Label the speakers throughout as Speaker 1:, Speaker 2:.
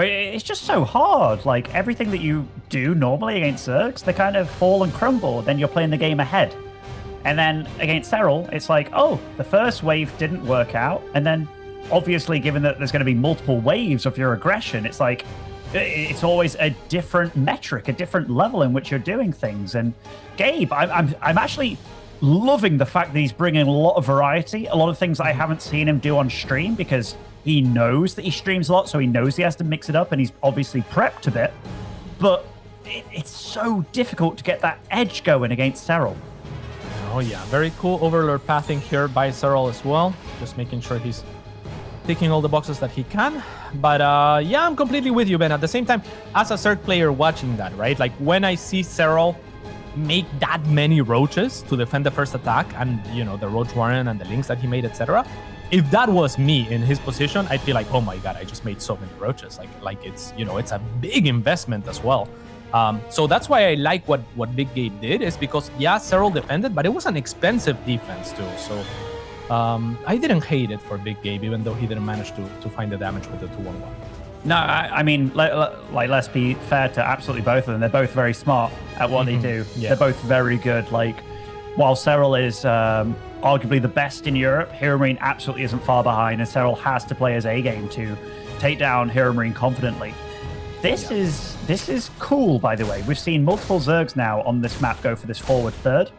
Speaker 1: But it's just so hard. Like, everything that you do normally against Zergs, they kind of fall and crumble. Then you're playing the game ahead. And then against Serral, it's like, oh, the first wave didn't work out. And then, obviously, given that there's going to be multiple waves of your aggression, it's like, it's always a different metric, a different level in which you're doing things. And Gabe, I'm actually loving the fact that he's bringing a lot of variety, a lot of things that I haven't seen him do on stream, because he knows that he streams a lot, so he knows he has to mix it up, and he's obviously prepped a bit. But it's so difficult to get that edge going against Serral.
Speaker 2: Oh yeah, very cool Overlord pathing here by Serral as well. Just making sure he's ticking all the boxes that he can. But yeah, I'm completely with you, Ben. At the same time, as a Zerg player watching that, right? Like when I see Serral make that many roaches to defend the first attack, and you know, the roach warren and the links that he made, etc. If that was me in his position, I'd feel like, oh my god, I just made so many roaches. Like it's, you know, it's a big investment as well. So that's why I like what Big Gabe did, is because yeah, Serral defended, but it was an expensive defense too. So I didn't hate it for Big Gabe, even though he didn't manage to find the damage with the 2-1-1.
Speaker 1: No, I mean, let's be fair to absolutely both of them. They're both very smart at what they do. Yeah. They're both very good. Like, while Serral is arguably the best in Europe, Hero Marine absolutely isn't far behind, and Serral has to play his A game to take down Hero Marine confidently. This is cool, by the way. We've seen multiple Zergs now on this map go for this forward third.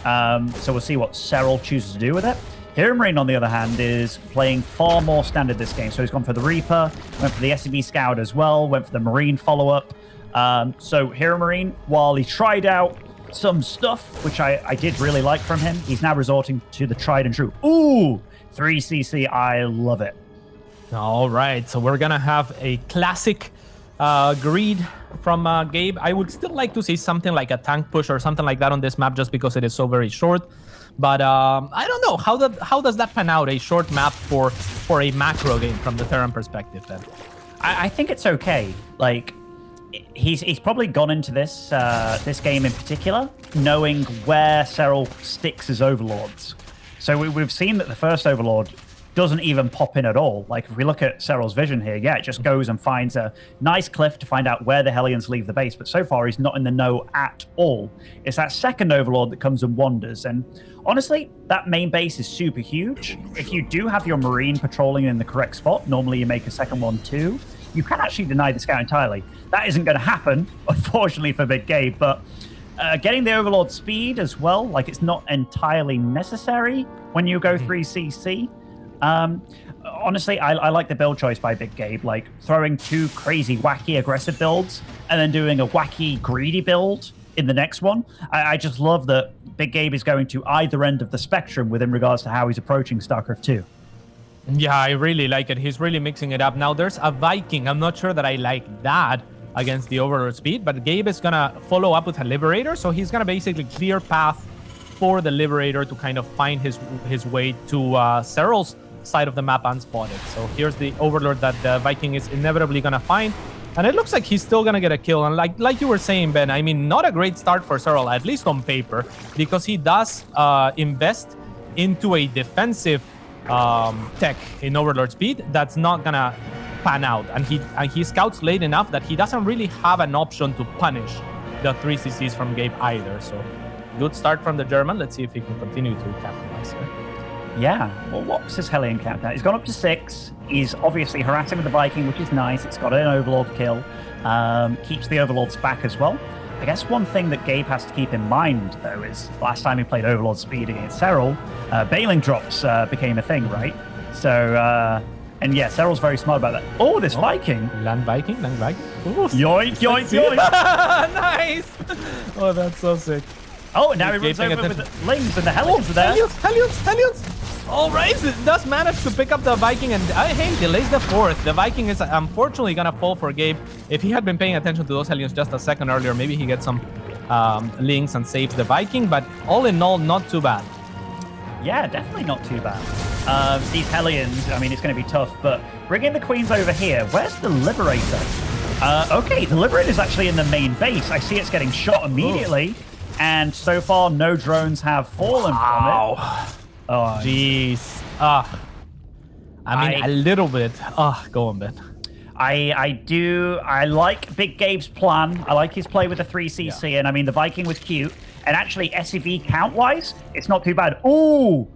Speaker 1: So we'll see what Serral chooses to do with it. Hero Marine, on the other hand, is playing far more standard this game. So he's gone for the Reaper, went for the SCB Scout as well, went for the Marine follow-up. So Hero Marine, while he tried out some stuff, which I did really like from him, he's now resorting to the tried and true. Ooh, 3CC, I love it.
Speaker 2: All right, so we're going to have a classic greed from Gabe. I would still like to see something like a tank push or something like that on this map, just because it is so very short. But I don't know, how does that pan out, a short map for a macro game from the Terran perspective then?
Speaker 1: I think it's okay. Like, he's probably gone into this this game in particular knowing where Serral sticks his overlords. So we've seen that the first overlord doesn't even pop in at all. Like, if we look at Serral's vision here, yeah, it just goes and finds a nice cliff to find out where the Hellions leave the base. But so far, he's not in the know at all. It's that second overlord that comes and wanders. And honestly, that main base is super huge. If you do have your Marine patrolling in the correct spot, normally you make a second one too, you can actually deny the scout entirely. That isn't going to happen, unfortunately, for Big Gabe, but getting the Overlord speed as well, like, it's not entirely necessary when you go 3CC. Honestly, I like the build choice by Big Gabe, like throwing two crazy, wacky, aggressive builds and then doing a wacky, greedy build in the next one. I just love that Big Gabe is going to either end of the spectrum within regards to how he's approaching StarCraft 2.
Speaker 2: Yeah, I really like it. He's really mixing it up. Now, there's a Viking. I'm not sure that I like that against the Overlord speed, but Gabe is going to follow up with a Liberator, so he's going to basically clear path for the Liberator to kind of find his way to Serral's side of the map unspotted. So here's the Overlord that the Viking is inevitably going to find, and it looks like he's still going to get a kill. And like you were saying, Ben, I mean, not a great start for Serral, at least on paper, because he does invest into a defensive tech in Overlord speed that's not gonna pan out, and he scouts late enough that he doesn't really have an option to punish the 3CCs from Gabe either. So good start from the German. Let's see if he can continue to capitalize here.
Speaker 1: Yeah, well, what's his Hellion count now? He's gone up to 6. He's obviously harassing with the Viking, which is nice. It's got an Overlord kill. Keeps the Overlords back as well. I guess one thing that Gabe has to keep in mind, though, is last time he played Overlord speed against Serral, bailing drops became a thing, right? So, and yeah, Serral's very smart about that. Oh, this Viking.
Speaker 2: Land Viking. Ooh,
Speaker 1: yoink, yoink, yoink.
Speaker 2: Nice. Oh, that's so sick.
Speaker 1: Oh, and now he runs over with the Lings, and the Hellions are there.
Speaker 2: Hellions. All right, does manage to pick up the Viking, and hey, delays the 4th. The Viking is unfortunately gonna fall for Gabe. If he had been paying attention to those Hellions just a second earlier, maybe he gets some links and saves the Viking, but all in all, not too bad.
Speaker 1: Yeah, definitely not too bad. These Hellions, I mean, it's going to be tough, but bringing the Queens over here. Where's the Liberator? Okay, the Liberator is actually in the main base. I see it's getting shot immediately, and so far, no drones have fallen from it.
Speaker 2: Oh, jeez. I mean, a little bit. Go on, Ben.
Speaker 1: I like Big Gabe's plan. I like his play with the 3CC, and I mean, the Viking was cute. And actually, SEV count-wise, it's not too bad. Ooh,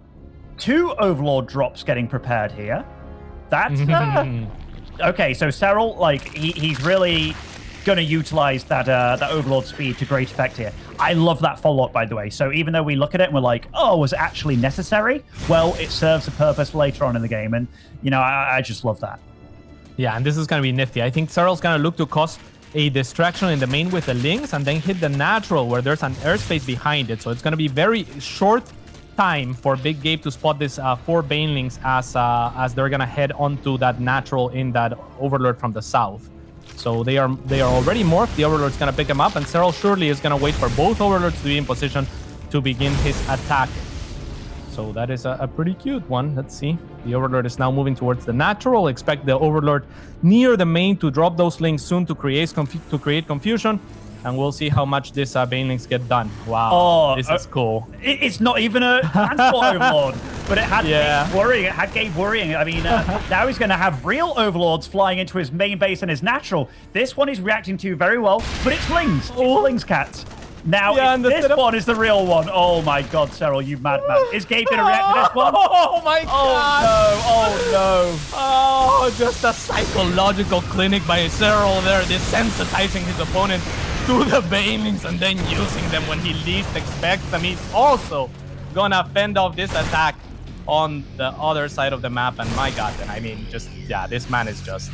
Speaker 1: 2 Overlord drops getting prepared here. That's... okay, so Serral, like, he's really going to utilize that Overlord speed to great effect here. I love that follow-up, by the way. So even though we look at it and we're like, oh, was it actually necessary? Well, it serves a purpose later on in the game. And, you know, I just love that.
Speaker 2: Yeah, and this is going to be nifty. I think Serral's going to look to cause a distraction in the main with the Lynx and then hit the natural where there's an airspace behind it. So it's going to be very short time for Big Gabe to spot this 4 Banelings as they're going to head onto that natural in that Overlord from the south. So they are already morphed. The Overlord's going to pick him up, and Serral surely is going to wait for both Overlords to be in position to begin his attack. So that is a pretty cute one. Let's see. The Overlord is now moving towards the natural. Expect the Overlord near the main to drop those links soon to create confusion. And we'll see how much this Banelings get done. Wow, this is cool.
Speaker 1: It's not even a transport Overlord, but it had Gabe worrying. It had Gabe worrying. I mean, now he's going to have real Overlords flying into his main base and his natural. This one he's reacting to very well, but it's Lings. It's Lings cats. Now, this one is the real one. Oh my God, Serral, you madman. Is Gabe going to react to this one?
Speaker 2: Oh my God.
Speaker 1: Oh no.
Speaker 2: Oh, just a psychological clinic by Serral there, desensitizing his opponent to the Banelings and then using them when he least expects them. He's also gonna fend off this attack on the other side of the map. And my God, then I mean, this man is just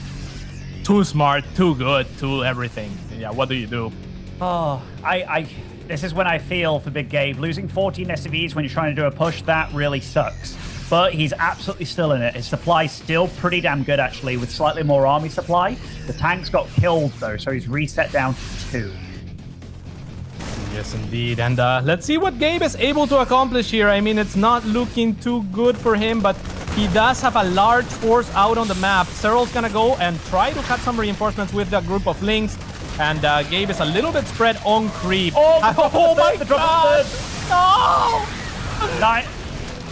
Speaker 2: too smart, too good, too everything. Yeah, what do you do?
Speaker 1: Oh, this is when I feel for Big Gabe. Losing 14 SCVs when you're trying to do a push, that really sucks. But he's absolutely still in it. His supply's still pretty damn good, actually, with slightly more army supply. The tanks got killed, though, so he's reset down to 2.
Speaker 2: Yes, indeed. And let's see what Gabe is able to accomplish here. I mean, it's not looking too good for him, but he does have a large force out on the map. Serral's gonna go and try to cut some reinforcements with the group of Lynx. And Gabe is a little bit spread on creep.
Speaker 1: Oh my
Speaker 2: God!
Speaker 1: No!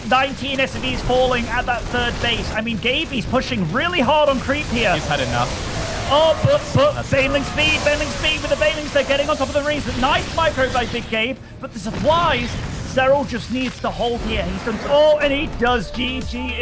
Speaker 1: 19 SCVs falling at that 3rd base. I mean, Gabe, he's pushing really hard on creep here.
Speaker 2: He's had enough.
Speaker 1: Oh, but Baneling speed with the Banelings. They're getting on top of the rings. Nice micro by Big Gabe, but the supplies, Serral just needs to hold here. He's done, and he does. GG is